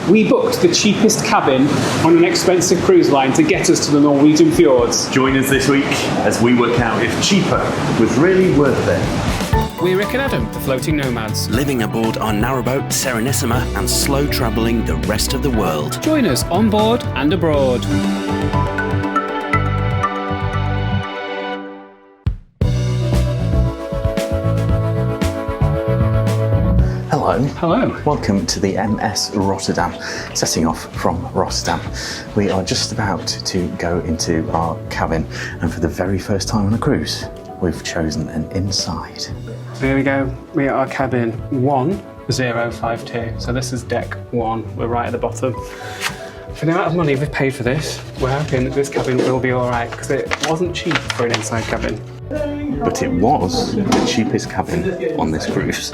We booked the cheapest cabin on an expensive cruise line to get us to the Norwegian Fjords. Join us this week as we work out if cheaper was really worth it. We're Rick and Adam, the Floating Nomads. Living aboard our narrowboat Serenissima and slow travelling the rest of the world. Join us on board and abroad. Hello. Hello. Welcome to the MS Rotterdam. Setting off from Rotterdam, we are just about to go into our cabin, and for the very first time on a cruise, we've chosen an inside. Here we go. We are cabin 1052. So this is deck 1. We're right at the bottom. For the amount of money we've paid for this, we're hoping that this cabin will be all right because it wasn't cheap for an inside cabin. But it was the cheapest cabin on this cruise.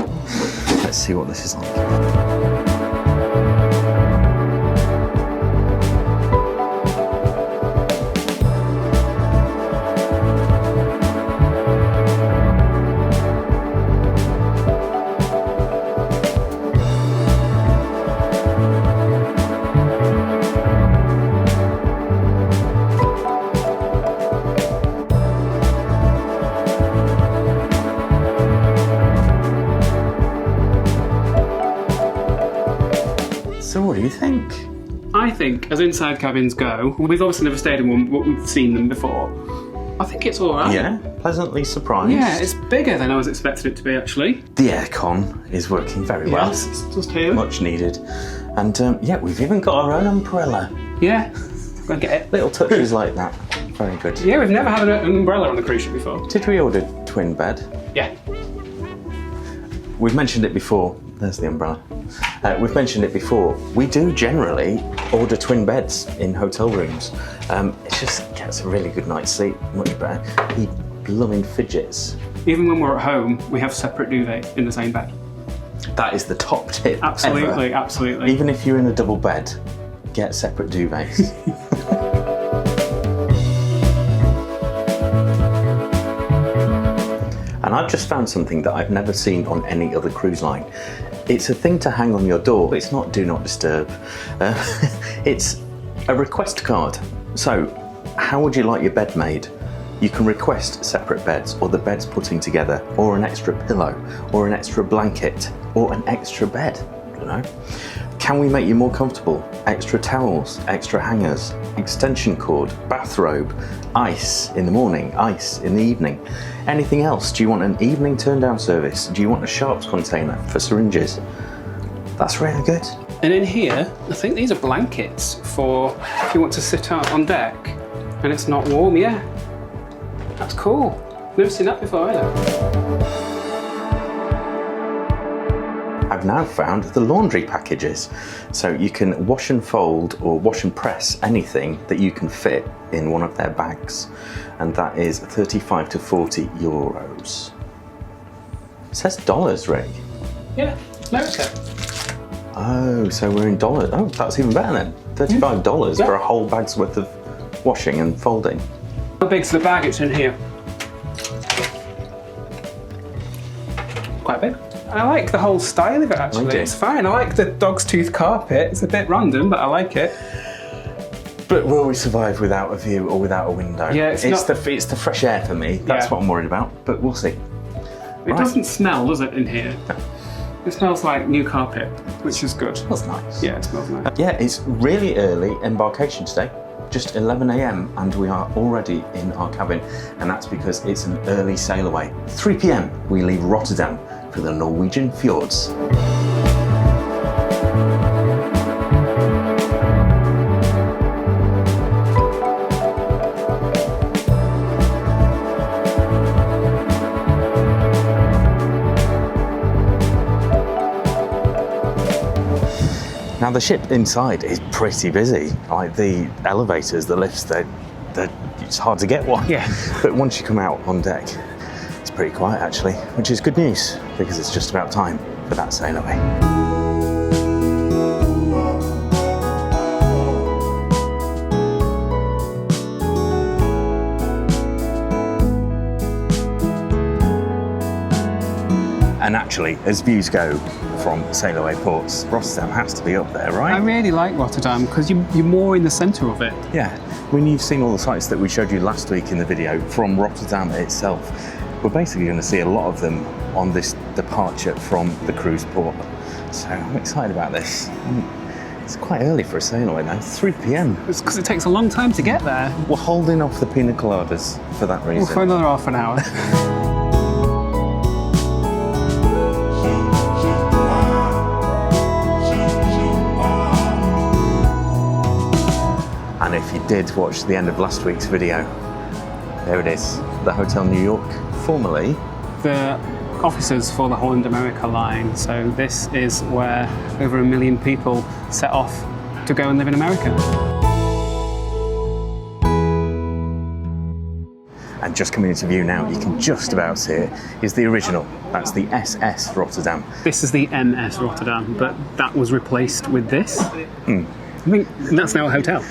Let's see what this is like. So what do you think? I think, as inside cabins go, we've obviously never stayed in one, but we've seen them before. I think it's all right. Yeah, pleasantly surprised. Yeah, it's bigger than I was expecting it to be, actually. The aircon is working very well. Yes, it's just here. Much needed. And yeah, we've even got our own umbrella. Yeah, go and get it. Little touches like that. Very good. Yeah, we've never had an umbrella on the cruise ship before. Did we order twin bed? Yeah. We've mentioned it before. There's the umbrella. We've mentioned it before. We do generally order twin beds in hotel rooms. It just gets a really good night's sleep, much better. He blooming fidgets. Even when we're at home, we have separate duvet in the same bed. That is the top tip. Absolutely, ever. absolutely. Even if you're in a double bed, get separate duvets. And I've just found something that I've never seen on any other cruise line. It's a thing to hang on your door. It's not do not disturb. It's a request card. So, how would you like your bed made? You can request separate beds, or the beds putting together, or an extra pillow, or an extra blanket, or an extra bed. I don't know. Can we make you more comfortable? Extra towels, extra hangers, extension cord, bathrobe, ice in the morning, ice in the evening. Anything else? Do you want an evening turn down service? Do you want a sharps container for syringes? That's really good. And in here, I think these are blankets for if you want to sit out on deck and it's not warm, yeah. That's cool. Never seen that before either. I've now found the laundry packages. So you can wash and fold or wash and press anything that you can fit in one of their bags. And that is 35 to 40 euros. It says dollars, Rick. Yeah, America. Oh, so we're in dollars. Oh, that's even better then. $35 for a whole bag's worth of washing and folding. How big's the bag? It's in here. Quite big. I like the whole style of it, actually. It's fine. I like the dog's tooth carpet. It's a bit random, but I like it. But will we survive without a view or without a window? Yeah, it's the fresh air for me. That's what I'm worried about, but we'll see. It doesn't smell, does it, in here? No. It smells like new carpet, which is good. Smells nice. Yeah, it smells nice. Yeah, it's really early embarkation today. Just 11 a.m. and we are already in our cabin, and that's because it's an early sail away. 3 p.m. we leave Rotterdam for the Norwegian Fjords. Now the ship inside is pretty busy. Like the elevators, the lifts, it's hard to get one. Yeah. But once you come out on deck, it's pretty quiet actually, which is good news because it's just about time for that sail away. And actually, as views go, from sail away ports, Rotterdam has to be up there, right? I really like Rotterdam because you're more in the centre of it. Yeah, when you've seen all the sites that we showed you last week in the video from Rotterdam itself, we're basically going to see a lot of them on this departure from the cruise port. So I'm excited about this. It's quite early for a sail away now, 3 p.m. It's because it takes a long time to get there. We're holding off the pina coladas for that reason. Well, for another half an hour. And if you did watch the end of last week's video, there it is, the Hotel New York, formerly The officers for the Holland America line. So this is where over 1 million people set off to go and live in America. And just coming into view now, you can just about see it, is the original. That's the SS Rotterdam. This is the MS Rotterdam, but that was replaced with this. I think that's now a hotel.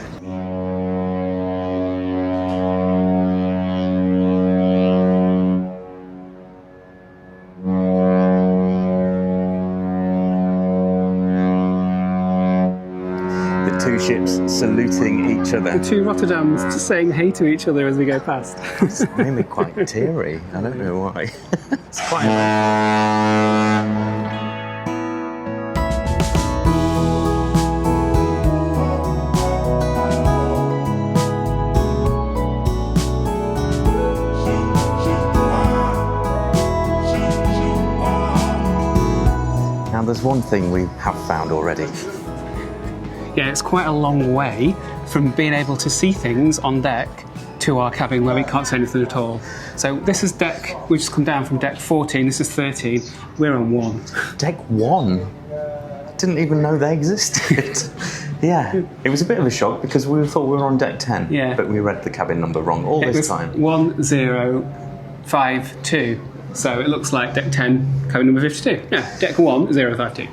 Two ships saluting each other. The two Rotterdams just saying hey to each other as we go past. It's made me quite teary. I don't know why. It's quite. Now, there's one thing we have found already. Yeah, it's quite a long way from being able to see things on deck to our cabin where we can't see anything at all. So this is deck, we've just come down from deck 14, this is 13, we're on 1. Deck 1? Didn't even know they existed. Yeah, it was a bit of a shock because we thought we were on deck 10, yeah. But we read the cabin number wrong all this time. 1052, so it looks like deck 10, cabin number 52. Yeah, deck 1052.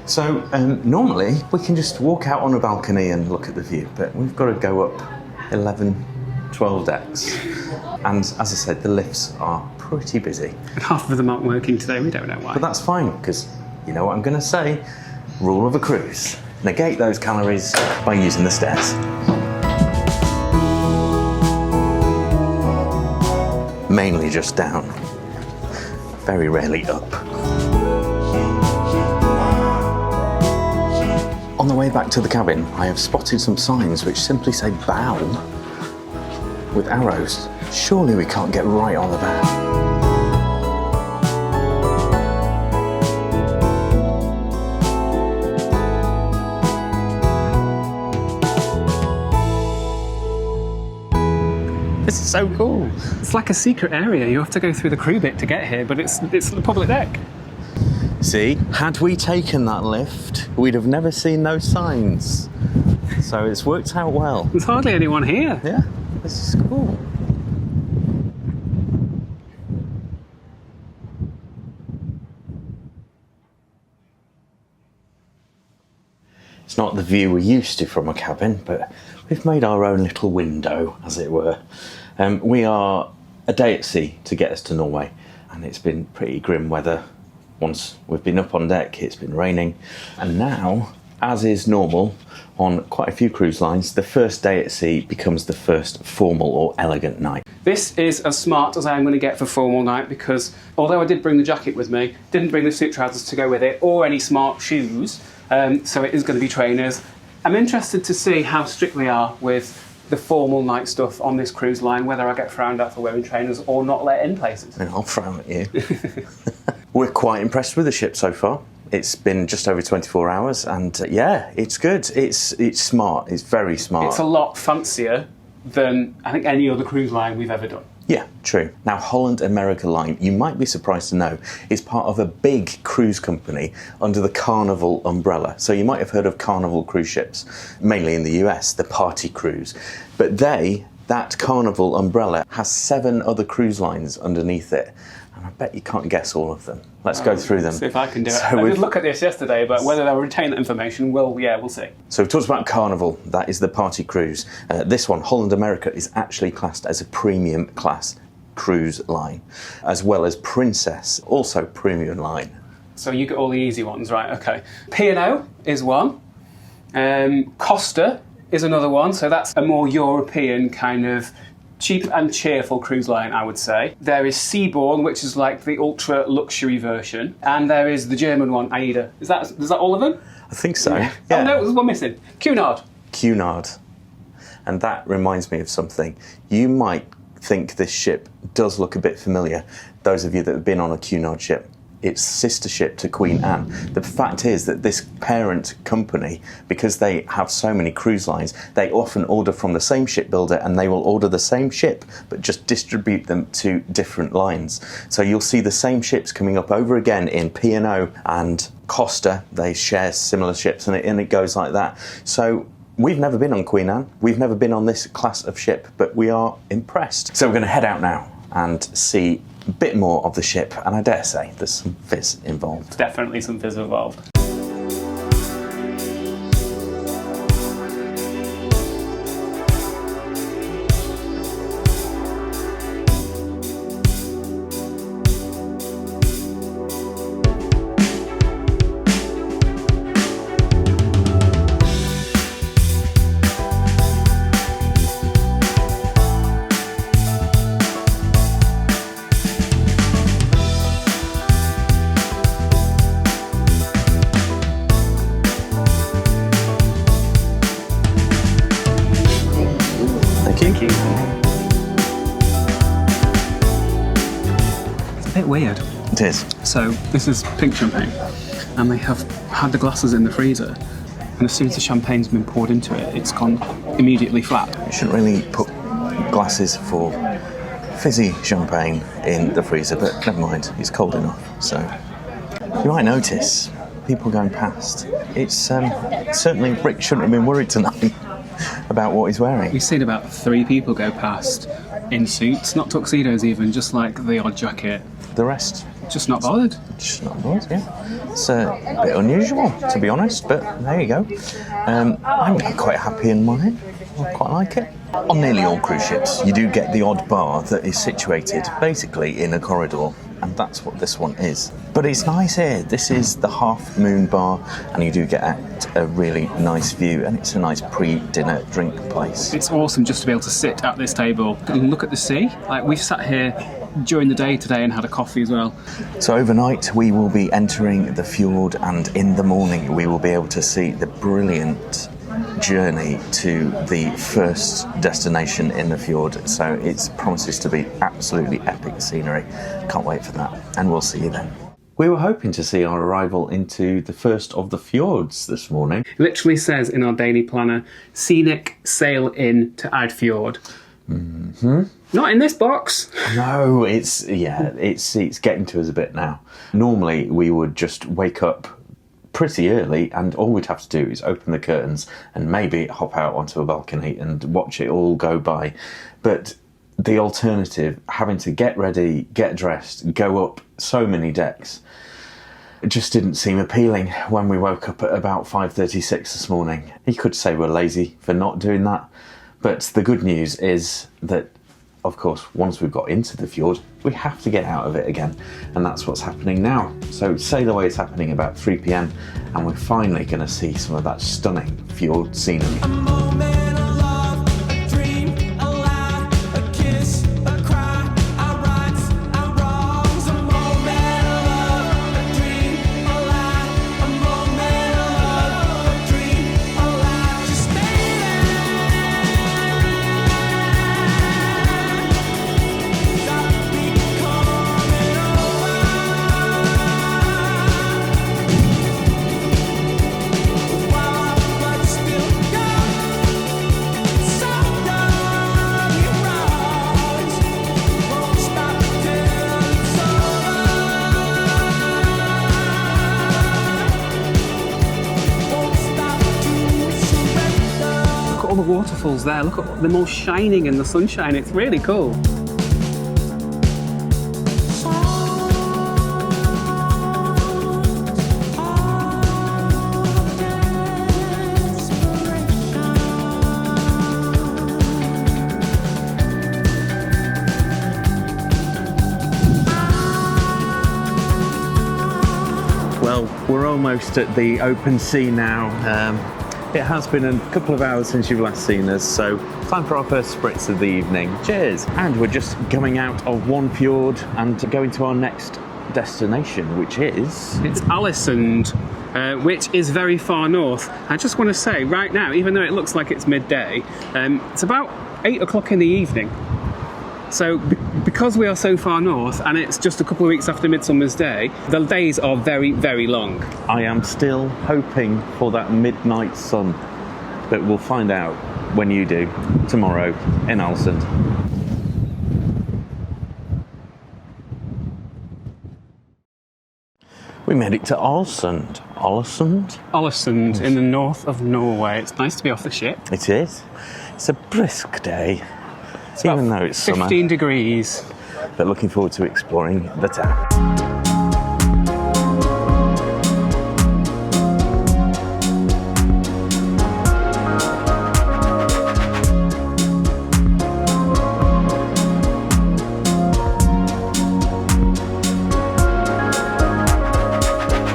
So normally we can just walk out on a balcony and look at the view, but we've got to go up 11, 12 decks. And as I said, the lifts are pretty busy. And half of them aren't working today, we don't know why. But that's fine, because you know what I'm going to say? Rule of a cruise. Negate those calories by using the stairs. Mainly just down. Very rarely up. On the way back to the cabin, I have spotted some signs which simply say bow with arrows. Surely we can't get right on the bow. This is so cool. It's like a secret area. You have to go through the crew bit to get here, but it's the public deck. See, had we taken that lift, we'd have never seen those signs. So it's worked out well. There's hardly anyone here. Yeah, this is cool. It's not the view we're used to from a cabin, but we've made our own little window, as it were. We are a day at sea to get us to Norway, and it's been pretty grim weather. Once we've been up on deck, it's been raining. And now, as is normal on quite a few cruise lines, the first day at sea becomes the first formal or elegant night. This is as smart as I'm going to get for formal night because although I did bring the jacket with me, didn't bring the suit trousers to go with it or any smart shoes, so it is going to be trainers. I'm interested to see how strict they are with the formal night stuff on this cruise line, whether I get frowned at for wearing trainers or not let in places. And I'll frown at you. We're quite impressed with the ship so far. It's been just over 24 hours and yeah, it's good. It's smart, it's very smart. It's a lot fancier than I think any other cruise line we've ever done. Yeah, true. Now, Holland America line, you might be surprised to know, is part of a big cruise company under the Carnival umbrella. So you might have heard of Carnival cruise ships, mainly in the US, the Party Cruise. But that Carnival umbrella has 7 other cruise lines underneath it. And I bet you can't guess all of them. Let's go through them. See if I can do it. I did look at this yesterday, but whether they'll retain that information, we'll see. So we've talked about Carnival, that is the Party Cruise. This one, Holland America, is actually classed as a premium class cruise line, as well as Princess, also premium line. So you get all the easy ones, right? Okay. P&O is one. Costa is another one. So that's a more European kind of cheap and cheerful cruise line, I would say. There is Seabourn, which is like the ultra luxury version, and there is the German one, AIDA. Is that all of them? I think so. Yeah. Yeah. Oh no, there's one missing. Cunard. Cunard. And that reminds me of something. You might think this ship does look a bit familiar, those of you that have been on a Cunard ship. It's sister ship to Queen Anne. The fact is that this parent company, because they have so many cruise lines, they often order from the same shipbuilder, and they will order the same ship but just distribute them to different lines. So you'll see the same ships coming up over again in P&O and Costa. They share similar ships, and it goes like that. So we've never been on Queen Anne. We've never been on this class of ship, but we are impressed. So we're going to head out now and see a bit more of the ship, and I dare say there's some fizz involved. Definitely some fizz involved. Thank you. It's a bit weird. It is. So this is pink champagne, and they have had the glasses in the freezer, and as soon as the champagne's been poured into it, it's gone immediately flat. You shouldn't really put glasses for fizzy champagne in the freezer, but never mind, it's cold enough. So you might notice people going past. It's certainly Rick shouldn't have been worried tonight about what he's wearing. We've seen about 3 people go past in suits, not tuxedos even, just like the odd jacket. The rest, Just not bothered. just not bothered, yeah. It's a bit unusual, to be honest, but there you go. I'm quite happy in mine. I quite like it. On nearly all cruise ships, you do get the odd bar that is situated basically in a corridor, and that's what this one is. But it's nice here. This is the Half Moon Bar, and you do get a really nice view, and it's a nice pre-dinner drink place. It's awesome just to be able to sit at this table and look at the sea. Like, we've sat here during the day today and had a coffee as well. So overnight we will be entering the fjord, and in the morning we will be able to see the brilliant journey to the first destination in the fjord. So it promises to be absolutely epic scenery. Can't wait for that, and we'll see you then. We were hoping to see our arrival into the first of the fjords this morning. It literally says in our daily planner, scenic sail in to Eidfjord. Mm-hmm. Not in this box. No, it's getting to us a bit now. Normally we would just wake up pretty early, and all we'd have to do is open the curtains and maybe hop out onto a balcony and watch it all go by. But the alternative, having to get ready, get dressed, go up so many decks, it just didn't seem appealing when we woke up at about 5:36 this morning. You could say we're lazy for not doing that, but the good news is that, of course, once we've got into the fjord, we have to get out of it again, and that's what's happening now. So sail away is happening about 3 p.m, and we're finally going to see some of that stunning fjord scenery. All the waterfalls there, look at them all shining in the sunshine. It's really cool. We're almost at the open sea now. It has been a couple of hours since you've last seen us, so time for our first spritz of the evening. Cheers! And we're just coming out of one fjord and going to our next destination, which is... It's Alesund, which is very far north. I just want to say, right now, even though it looks like it's midday, it's about 8 o'clock in the evening. So because we are so far north and it's just a couple of weeks after Midsummer's Day, the days are very, very long. I am still hoping for that midnight sun, but we'll find out when you do, tomorrow in Alesund. We made it to Alesund. Alesund in the north of Norway. It's nice to be off the ship. It is. It's a brisk day. Even though it's 15 summer, degrees. but looking forward to exploring the town.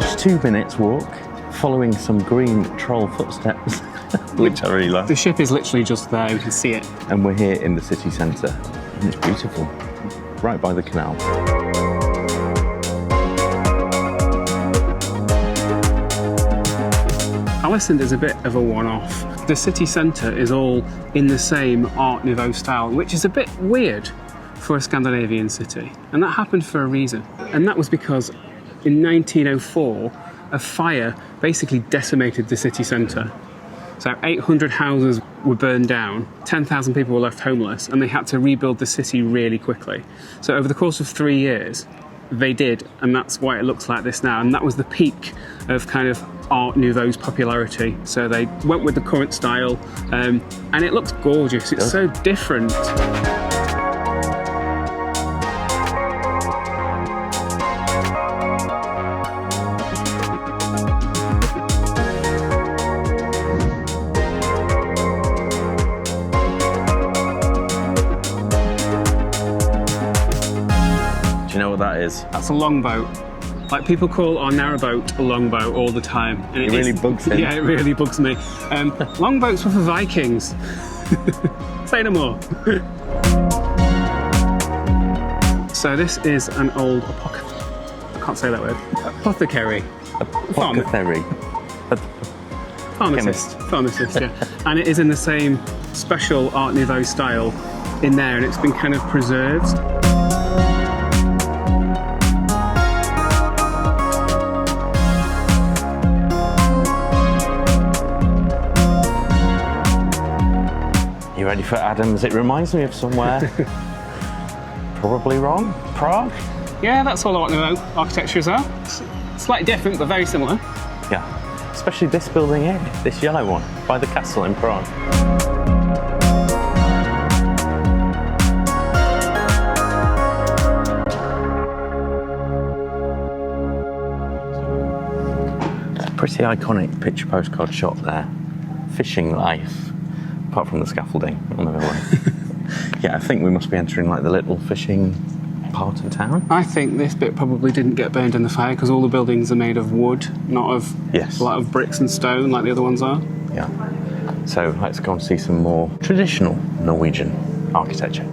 Just 2 minutes walk, following some green troll footsteps, which I really like. The ship is literally just there, we can see it. And we're here in the city centre, and it's beautiful, right by the canal. Alesund is a bit of a one-off. The city centre is all in the same Art Nouveau style, which is a bit weird for a Scandinavian city. And that happened for a reason. And that was because in 1904, a fire basically decimated the city centre. So 800 houses were burned down, 10,000 people were left homeless, and they had to rebuild the city really quickly. So over the course of 3 years, they did, and that's why it looks like this now. And that was the peak of kind of Art Nouveau's popularity. So they went with the current style, and it looks gorgeous. It's so different. Do you know what that is? That's a longboat. Like, people call our narrowboat a longboat all the time. And It really bugs him. Yeah, it really bugs me. Longboats were for Vikings. Say no more. So this is an old I can't say that word. Apothecary. Apothecary. Pharmacist, yeah. And it is in the same special Art Nouveau style in there, and it's been kind of preserved. You ready for Adams? It reminds me of somewhere. Probably wrong. Prague? Yeah, that's all Art Nouveau architecture as well. Slightly different, but very similar. Yeah. Especially this building here, this yellow one, by the castle in Prague. Pretty iconic picture postcard shot there. Fishing life. Apart from the scaffolding on the way. Yeah, I think we must be entering like the little fishing part of town. I think this bit probably didn't get burned in the fire because all the buildings are made of wood, not of Yes. a lot of bricks and stone like the other ones are. Yeah. So let's go and see some more traditional Norwegian architecture.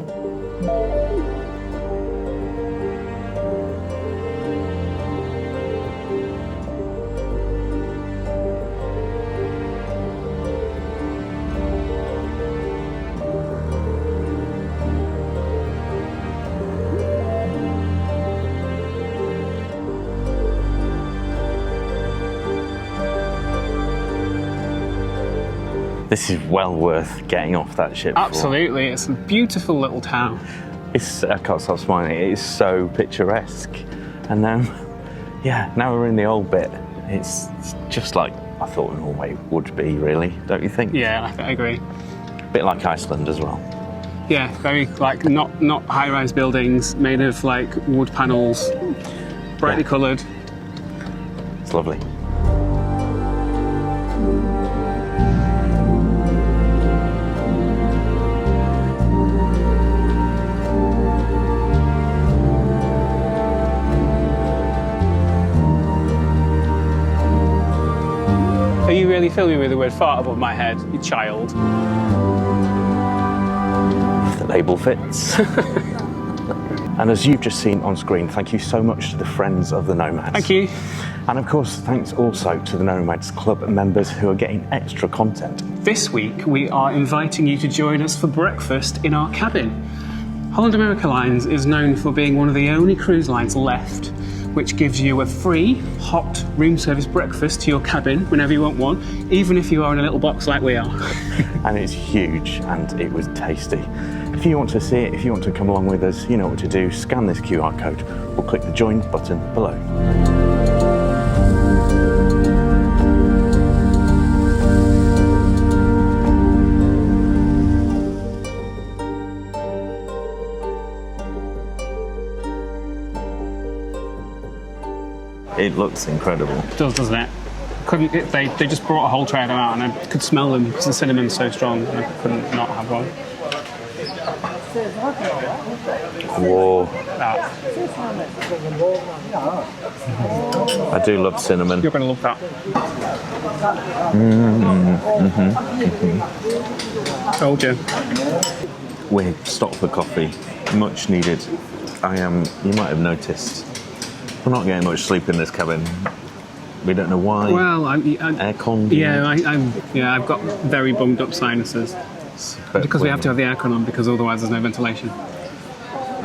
This is well worth getting off that ship for. Absolutely, it's a beautiful little town. I can't stop smiling. It is so picturesque. And yeah, now we're in the old bit. It's just like I thought Norway would be, really, don't you think? Yeah, I agree. A bit like Iceland as well. Yeah, very like not high-rise buildings made of like wood panels, brightly coloured. It's lovely. nearly fill me with the word fart above my head, you child. The label fits. And as you've just seen on screen, thank you so much to the Friends of the Nomads. Thank you. And of course, thanks also to the Nomads Club members who are getting extra content. This week, we are inviting you to join us for breakfast in our cabin. Holland America Lines is known for being one of the only cruise lines left which gives you a free, hot, room service breakfast to your cabin whenever you want one, even if you are in a little box like we are. And it's huge, and it was tasty. If you want to see it, if you want to come along with us, you know what to do. Scan this QR code or click the join button below. It looks incredible. It does, doesn't it? They just brought a whole tray of them out, and I could smell them because the cinnamon's so strong, and I couldn't not have one. Whoa. That. I do love cinnamon. You're going to love that. Told you. We stopped for coffee. Much needed. You might have noticed, we're not getting much sleep in this cabin. We don't know why. Well, aircon. Yeah, I've got very bunged up sinuses. Because we have to have the aircon on, because otherwise there's no ventilation.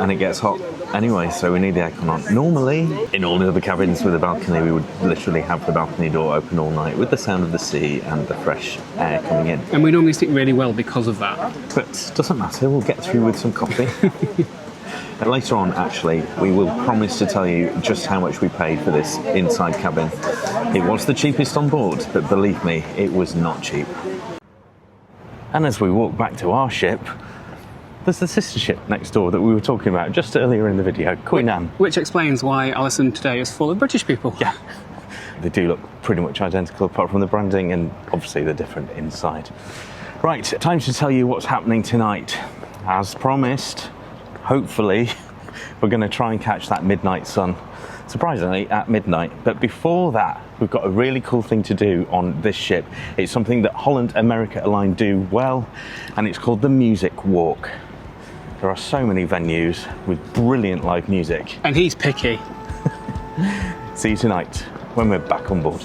And it gets hot anyway, so we need the aircon on. Normally, in all the other cabins with a balcony, we would literally have the balcony door open all night with the sound of the sea and the fresh air coming in. And we normally sleep really well because of that. But it doesn't matter, we'll get through with some coffee. And later on, actually, we will promise to tell you just how much we paid for this inside cabin. It was the cheapest on board, but believe me, it was not cheap. And as we walk back to our ship, there's the sister ship next door that we were talking about just earlier in the video, Queen Anne. Which explains why Alesund today is full of British people. Yeah. They do look pretty much identical apart from the branding, and obviously they're different inside. Right, time to tell you what's happening tonight. As promised, hopefully, we're going to try and catch that midnight sun. Surprisingly, at midnight. But before that, we've got a really cool thing to do on this ship. It's something that Holland America Line do well, and it's called the Music Walk. There are so many venues with brilliant live music. And he's picky. See you tonight when we're back on board.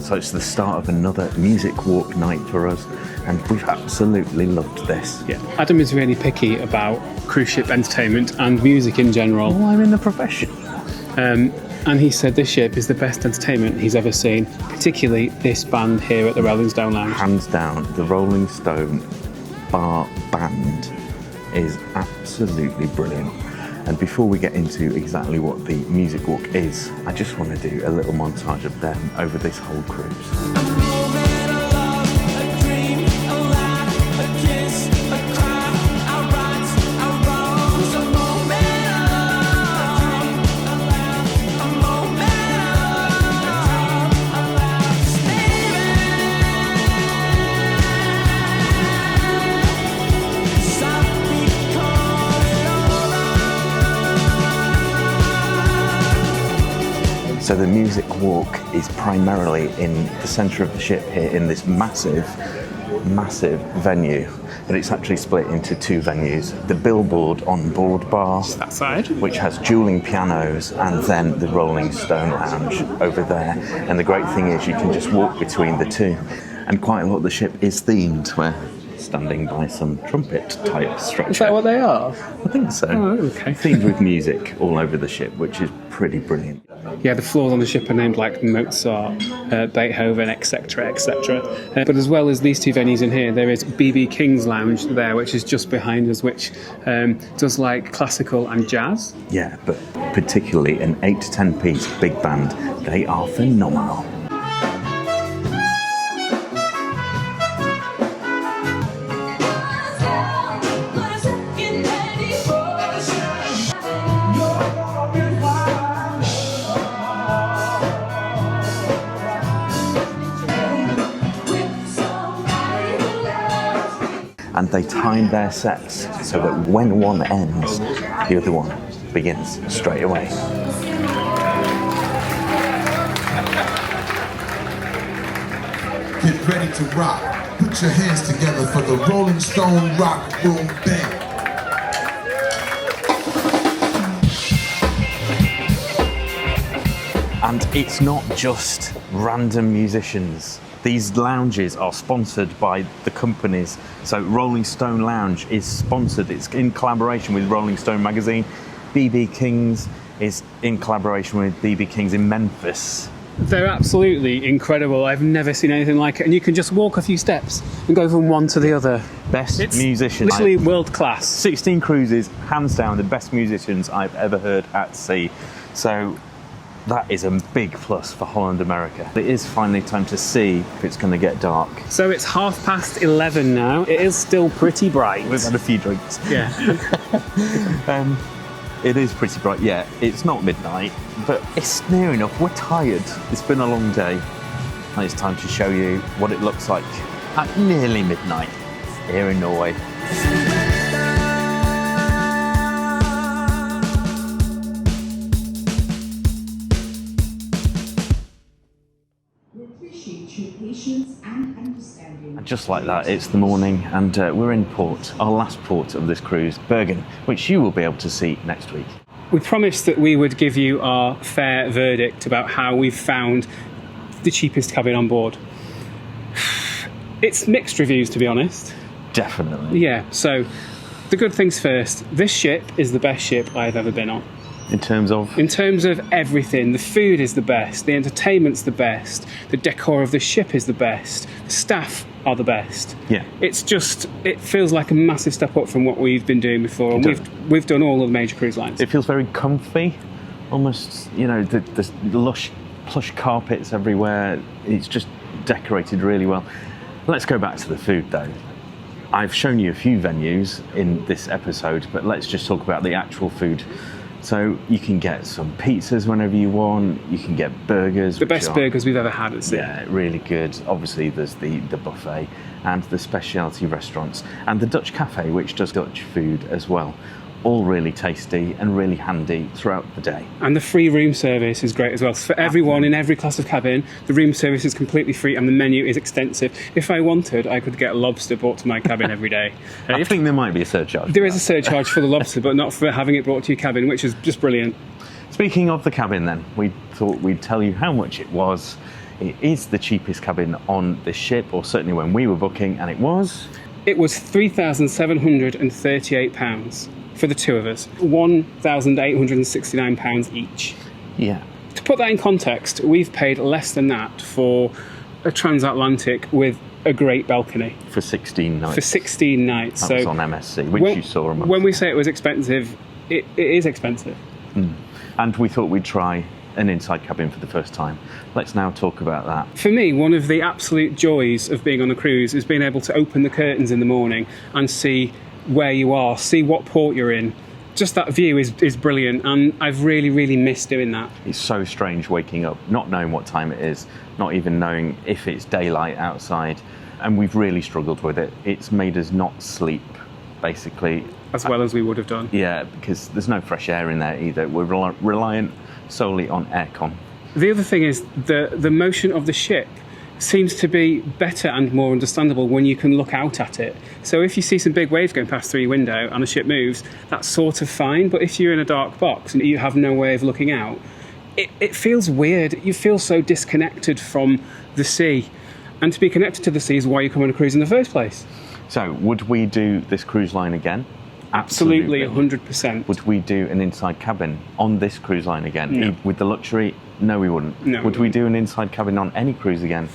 So it's the start of another music walk night for us, and we've absolutely loved this. Yeah, Adam is really picky about cruise ship entertainment and music in general. Oh, I'm in the profession. And he said this ship is the best entertainment he's ever seen, particularly this band here at the Rolling Stone Lounge. Hands down, the Rolling Stone Bar Band is absolutely brilliant. And before we get into exactly what the music walk is, I just want to do a little montage of them over this whole cruise. So the music walk is primarily in the centre of the ship here in this massive venue. And it's actually split into two venues. The billboard on board bar, That side. which has dueling pianos, and then the Rolling Stone Lounge over there. And the great thing is you can just walk between the two. And quite a lot of the ship is themed. We're standing by some trumpet type structure. Is that what they are? I think so. Oh, okay. Themed with music all over the ship, which is pretty brilliant. Yeah, the floors on the ship are named like Mozart, Beethoven, etc., etc. But as well as these two venues in here, there is B.B. King's Lounge there, which is just behind us, which does like classical and jazz. Yeah, but particularly an 8 to 10 piece big band. They are phenomenal. And they time their sets so that when one ends, the other one begins straight away. Get ready to rock. Put your hands together for the Rolling Stone Rock Room Band. And it's not just random musicians. These lounges are sponsored by the companies. So Rolling Stone Lounge is sponsored. It's in collaboration with Rolling Stone magazine. B.B. King's is in collaboration with B.B. King's in Memphis. They're absolutely incredible. I've never seen anything like it. And you can just walk a few steps and go from one to the other. Best It's musicians. literally world class. 16 cruises, hands down, the best musicians I've ever heard at sea. So that is a big plus for Holland America. It is finally time to see if it's going to get dark. So it's 11:30 now. It is still pretty bright. We've had a few drinks. Yeah. It is pretty bright. Yeah, it's not midnight, but it's near enough. We're tired. It's been a long day. And it's time to show you what it looks like at nearly midnight here in Norway. And just like that, it's the morning, and we're in port, our last port of this cruise, Bergen, which you will be able to see next week. We promised that we would give you our fair verdict about how we've found the cheapest cabin on board. It's mixed reviews, to be honest. Definitely. Yeah, so the good things first. This ship is the best ship I've ever been on. In terms of? In terms of everything, the food is the best, the entertainment's the best, the decor of the ship is the best, the staff are the best. Yeah. It feels like a massive step up from what we've been doing before, and we've done all of the major cruise lines. It feels very comfy, almost, you know, the lush, plush carpets everywhere. It's just decorated really well. Let's go back to the food though. I've shown you a few venues in this episode, but let's just talk about the actual food. So you can get some pizzas whenever you want, you can get burgers. The best burgers we've ever had at sea. Yeah, really good. Obviously there's the buffet and the specialty restaurants and the Dutch cafe, which does Dutch food as well. All really tasty and really handy throughout the day. And the free room service is great as well. For everyone in every class of cabin, the room service is completely free and the menu is extensive. If I wanted, I could get a lobster brought to my cabin every day. I think there might be a surcharge. There is a surcharge for the lobster, but not for having it brought to your cabin, which is just brilliant. Speaking of the cabin then, we thought we'd tell you how much it was. It is the cheapest cabin on this ship, or certainly when we were booking, and it was £3,738 for the two of us, £1,869 each. Yeah. To put that in context, we've paid less than that for a transatlantic with a great balcony. For 16 nights. For 16 nights. That was on MSC, which you saw a month. When we say it was expensive, it is expensive. And we thought we'd try an inside cabin for the first time. Let's now talk about that. For me, one of the absolute joys of being on a cruise is being able to open the curtains in the morning and see where you are, see what port you're in. Just that view is brilliant, and I've really, really missed doing that. It's so strange waking up, not knowing what time it is, not even knowing if it's daylight outside, and we've really struggled with it. It's made us not sleep, basically. As well as we would have done. Yeah, because there's no fresh air in there either. We're reliant solely on aircon. The other thing is the motion of the ship seems to be better and more understandable when you can look out at it. So if you see some big waves going past through your window and the ship moves, that's sort of fine. But if you're in a dark box and you have no way of looking out, it feels weird. You feel so disconnected from the sea. And to be connected to the sea is why you come on a cruise in the first place. So, would we do this cruise line again? Absolutely, 100%. Would we do an inside cabin on this cruise line again? No. With the luxury? No, we wouldn't. No, would we do an inside cabin on any cruise again?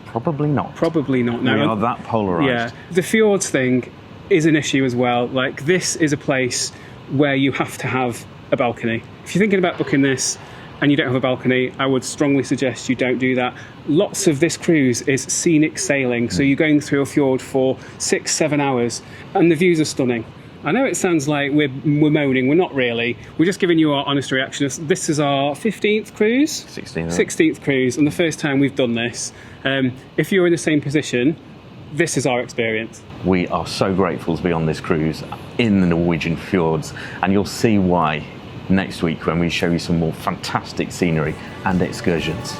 Probably not. Probably not, no. We are that polarised. Yeah. The fjords thing is an issue as well. Like, this is a place where you have to have a balcony. If you're thinking about booking this and you don't have a balcony, I would strongly suggest you don't do that. Lots of this cruise is scenic sailing, so you're going through a fjord for 6-7 hours, and the views are stunning. I know it sounds like we're moaning, we're not really. We're just giving you our honest reaction. This is our 15th cruise? 16th cruise, and the first time we've done this. If you're in the same position, this is our experience. We are so grateful to be on this cruise in the Norwegian Fjords, and you'll see why next week when we show you some more fantastic scenery and excursions.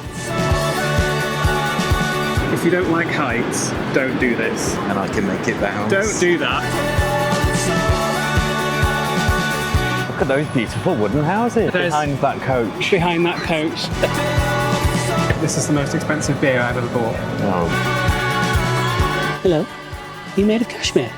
If you don't like heights, don't do this. And I can make it bounce. Don't do that. Look at those beautiful wooden houses behind that coach. Behind that coach. This is the most expensive beer I've ever bought. Oh. Hello, you made of cashmere?